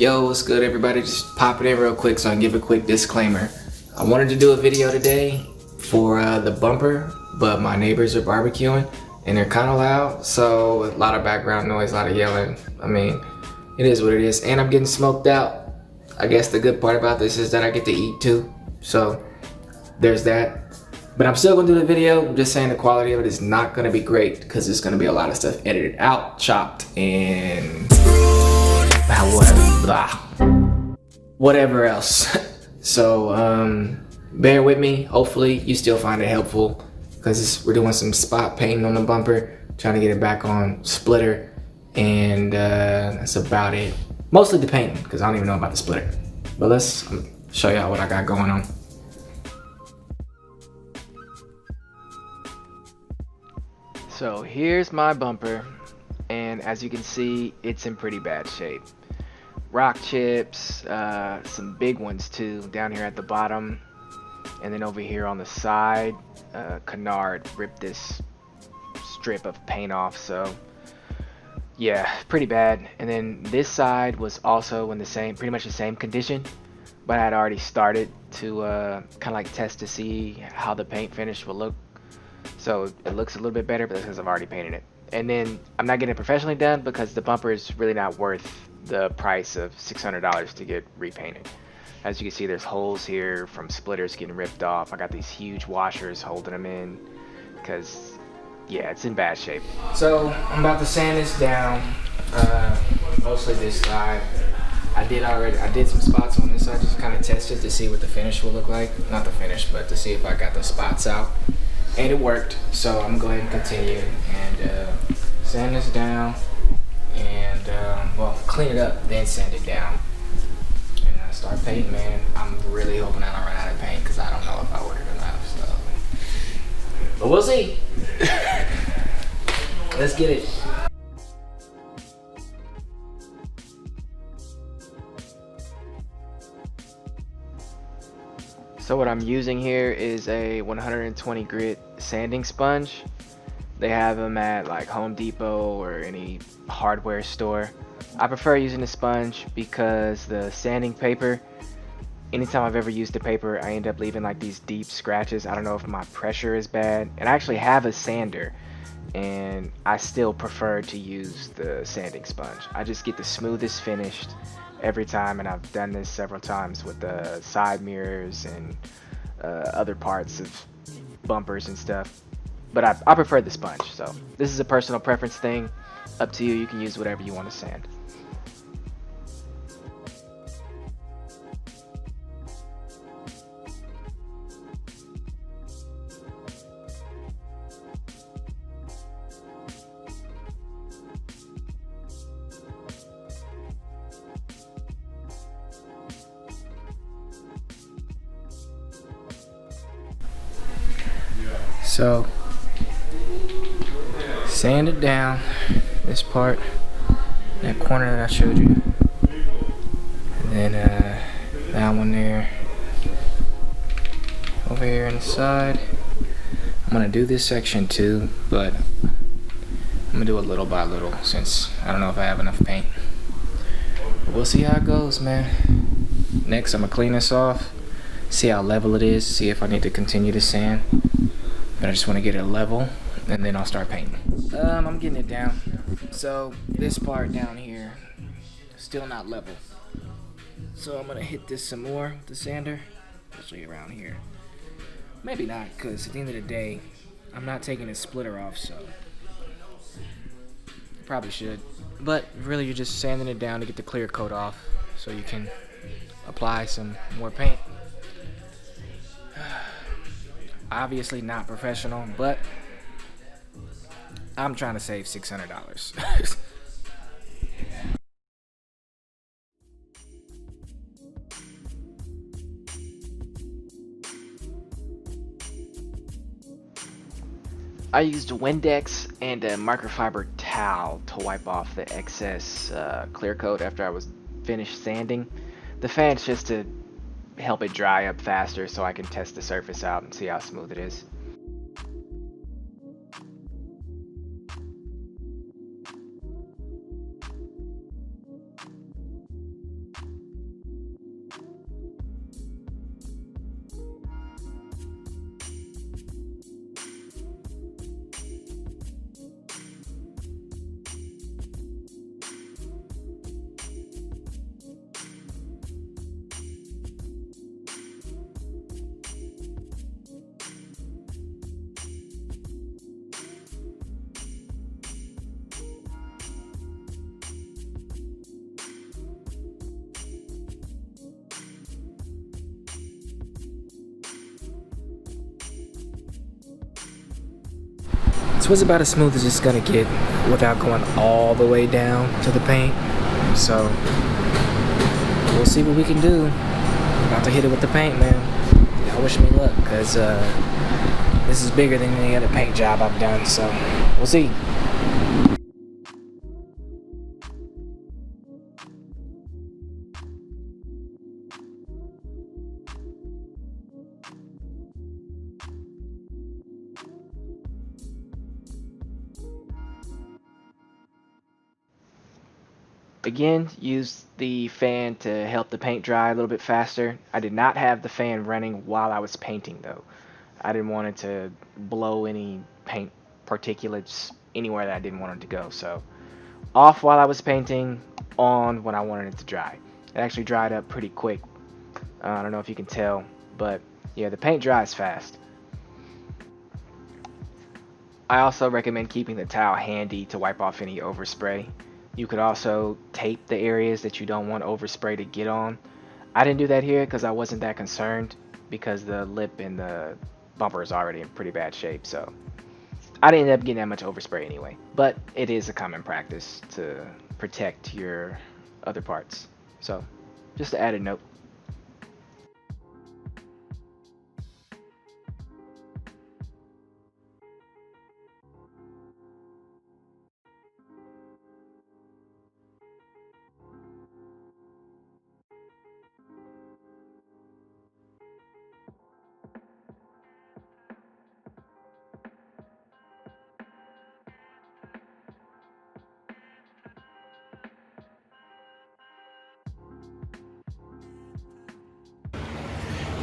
Yo, what's good everybody? Just popping in real quick so I can give a quick disclaimer. I wanted to do a video today for the bumper, but my neighbors are barbecuing and they're kind of loud, so a lot of background noise, a lot of yelling. I mean, it is what it is, and I'm getting smoked out. I guess the good part about this is that I get to eat too, so there's that. But I'm still gonna do the video. I'm just saying the quality of it is not gonna be great because there's gonna be a lot of stuff edited out, chopped, and whatever else. So bear with me. Hopefully you still find it helpful because we're doing some spot painting on the bumper, trying to get it back on splitter, and that's about it. Mostly the painting because I don't even know about the splitter. But let's show y'all what I got going on. So here's my bumper, and as you can see, it's in pretty bad shape. Rock chips, some big ones too, down here at the bottom, and then over here on the side, Canard ripped this strip of paint off, so yeah, pretty bad. And then this side was also in the same, pretty much the same condition, but I had already started to kind of like test to see how the paint finish will look. So it looks a little bit better, but that's because I've already painted it. And then I'm not getting it professionally done because the bumper is really not worth the price of $600 to get repainted. As you can see, there's holes here from splitters getting ripped off. I got these huge washers holding them in because, yeah, it's in bad shape. So I'm about to sand this down, mostly this side. I did some spots on this side just to kind of test it to see what the finish will look like. Not the finish, but to see if I got the spots out. And it worked, so I'm going to go ahead and continue and sand this down and well, clean it up, then sand it down and start painting, man. I'm really hoping I don't run out of paint because I don't know if I ordered enough, so, but we'll see. Let's get it. So what I'm using here is a 120 grit sanding sponge. They have them at like Home Depot or any hardware store. I prefer using the sponge because the sanding paper, anytime I've ever used the paper, I end up leaving like these deep scratches. I don't know if my pressure is bad. And I actually have a sander and I still prefer to use the sanding sponge. I just get the smoothest finished every time, and I've done this several times with the side mirrors and other parts of bumpers and stuff, but I prefer the sponge. So this is a personal preference thing, up to you. You can use whatever you want to sand. So sand it down, this part, that corner that I showed you, and then that one there, over here on the side. I'm gonna do this section too, but I'm gonna do it little by little since I don't know if I have enough paint. But we'll see how it goes, man. Next, I'm gonna clean this off, see how level it is, see if I need to continue to sand. But I just want to get it level, and then I'll start painting. I'm getting it down. So this part down here, still not level. So I'm gonna hit this some more with the sander, especially around here. Maybe not, because at the end of the day, I'm not taking the splitter off, so probably should. But really, you're just sanding it down to get the clear coat off, so you can apply some more paint. Obviously not professional, but I'm trying to save $600. I used Windex and a microfiber towel to wipe off the excess clear coat after I was finished sanding. The fan's just to help it dry up faster so I can test the surface out and see how smooth it is. So it's about as smooth as it's gonna get without going all the way down to the paint. So we'll see what we can do. About to hit it with the paint, man. Y'all wish me luck, because this is bigger than any other paint job I've done, so we'll see. Again, use the fan to help the paint dry a little bit faster. I did not have the fan running while I was painting though. I didn't want it to blow any paint particulates anywhere that I didn't want it to go. So off while I was painting, on when I wanted it to dry. It actually dried up pretty quick. I don't know if you can tell, but yeah, the paint dries fast. I also recommend keeping the towel handy to wipe off any overspray. You could also tape the areas that you don't want overspray to get on. I didn't do that here because I wasn't that concerned, because the lip and the bumper is already in pretty bad shape, so I didn't end up getting that much overspray anyway. But it is a common practice to protect your other parts. So just an added note.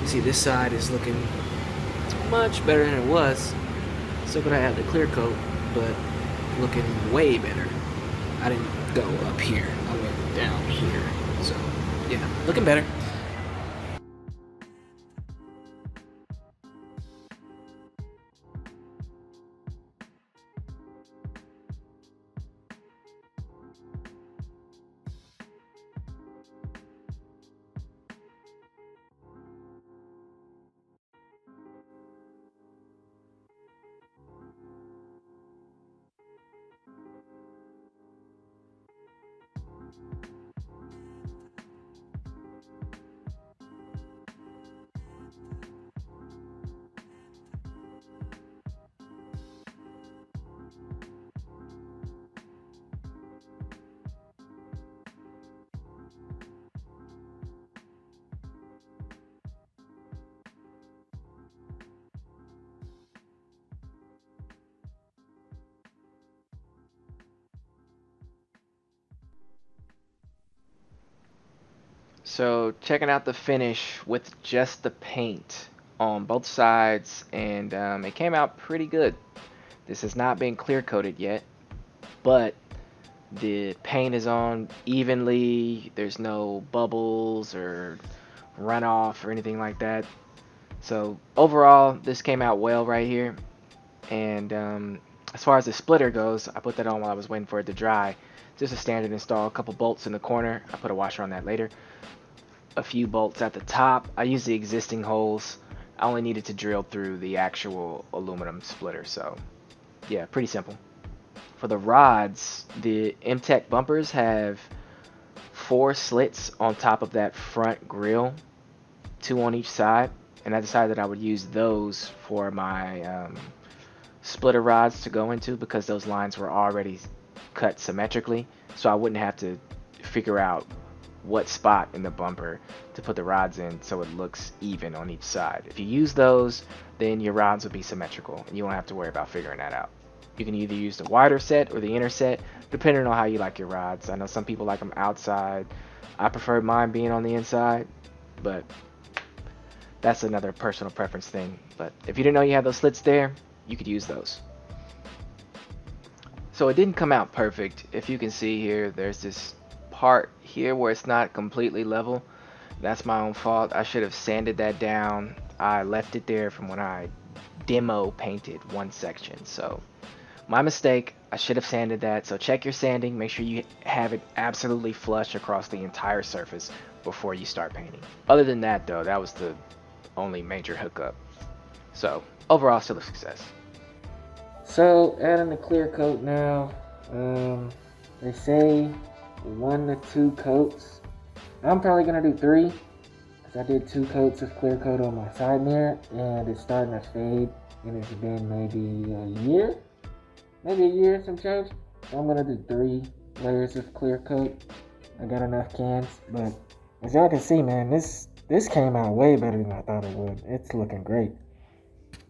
You see, this side is looking much better than it was. Still gonna have the clear coat, but looking way better. I didn't go up here, I went down here. So yeah, looking better. So checking out the finish with just the paint on both sides, and it came out pretty good. This has not been clear coated yet, but the paint is on evenly. There's no bubbles or runoff or anything like that. So overall, this came out well right here. And as far as the splitter goes, I put that on while I was waiting for it to dry. Just a standard install, a couple bolts in the corner. I put a washer on that later. A few bolts at the top. I used the existing holes. I only needed to drill through the actual aluminum splitter. So yeah, pretty simple. For the rods, the Mtech bumpers have 4 slits on top of that front grille, 2 on each side, and I decided that I would use those for my splitter rods to go into, because those lines were already cut symmetrically, so I wouldn't have to figure out what spot in the bumper to put the rods in so it looks even on each side. If you use those, then your rods will be symmetrical and you won't have to worry about figuring that out. You can either use the wider set or the inner set, depending on how you like your rods. I know some people like them outside. I prefer mine being on the inside, but that's another personal preference thing. But if you didn't know you had those slits there, you could use those. So it didn't come out perfect. If you can see here, there's this part here where it's not completely level. That's my own fault. I should have sanded that down. I left it there from when I demo painted one section. So my mistake. I should have sanded that. So check your sanding. Make sure you have it absolutely flush across the entire surface before you start painting. Other than that though, that was the only major hookup. So overall, still a success. So adding the clear coat now. They say 1 to 2 coats. I'm probably gonna do 3, because I did 2 coats of clear coat on my side mirror and it's starting to fade, and it's been maybe a year and some change. So I'm gonna do 3 layers of clear coat. I got enough cans, but as y'all can see, man, this came out way better than I thought it would. It's looking great.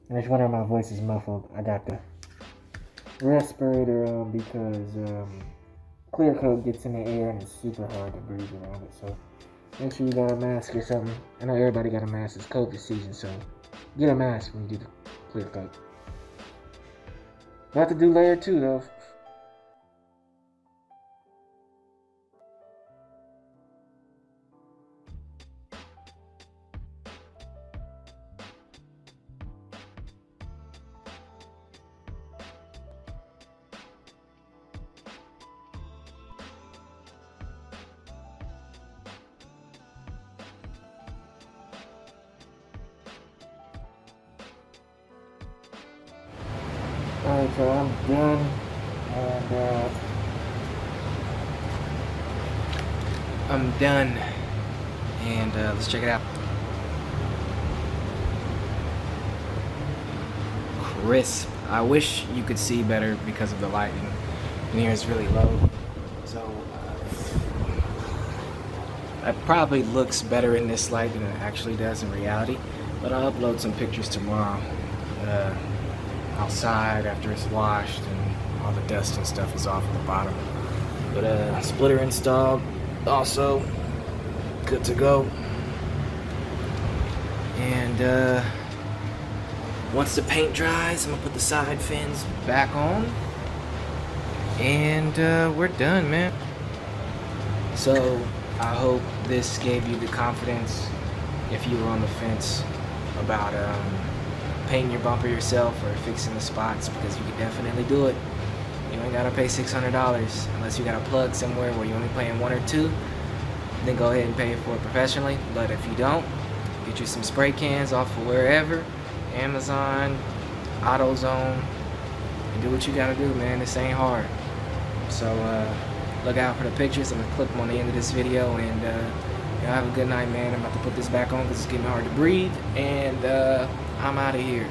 And if you're wondering my voice is muffled, I got the respirator on because clear coat gets in the air and it's super hard to breathe around it. So make sure you got a mask or something. I know everybody got a mask. It's COVID season, so get a mask when you do the clear coat. About to do layer 2 though. Alright, so I'm done, and I'm done, and let's check it out. Crisp. I wish you could see better because of the lighting. In here it's really low, so it probably looks better in this light than it actually does in reality. But I'll upload some pictures tomorrow. Outside after it's washed and all the dust and stuff is off at the bottom. But splitter installed, also good to go. And once the paint dries, I'm gonna put the side fins back on, and we're done, man. So I hope this gave you the confidence if you were on the fence about painting your bumper yourself or fixing the spots, because you can definitely do it. You ain't gotta pay $600 unless you got a plug somewhere where you're only paying 1 or 2. Then go ahead and pay for it professionally. But if you don't, get you some spray cans off of wherever, Amazon, AutoZone, and do what you gotta do, man. This ain't hard. So look out for the pictures. I'm gonna clip them on the end of this video, and y'all have a good night, man. I'm about to put this back on because it's getting hard to breathe, and I'm out of here.